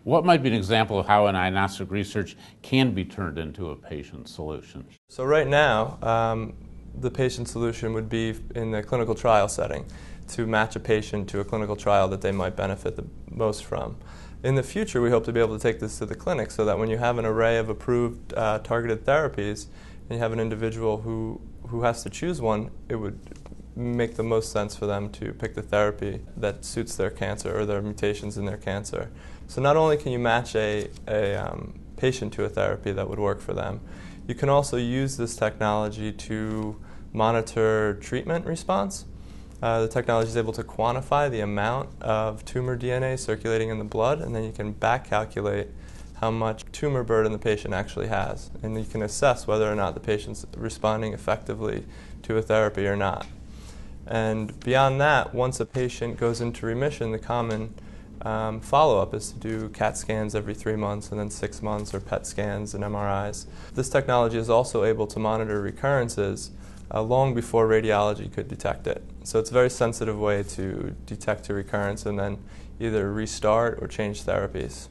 What might be an example of how an Inostics research can be turned into a patient solution? So right now, the patient solution would be in the clinical trial setting, to match a patient to a clinical trial that they might benefit the most from. In the future, we hope to be able to take this to the clinic so that when you have an array of approved targeted therapies and you have an individual who has to choose one, it would make the most sense for them to pick the therapy that suits their cancer or their mutations in their cancer. So not only can you match a patient to a therapy that would work for them, you can also use this technology to monitor treatment response. The technology is able to quantify the amount of tumor DNA circulating in the blood, and then you can back calculate how much tumor burden the patient actually has. And you can assess whether or not the patient's responding effectively to a therapy or not. And beyond that, once a patient goes into remission, the common follow-up is to do CAT scans every 3 months and then 6 months, or PET scans and MRIs. This technology is also able to monitor recurrences long before radiology could detect it. So it's a very sensitive way to detect a recurrence and then either restart or change therapies.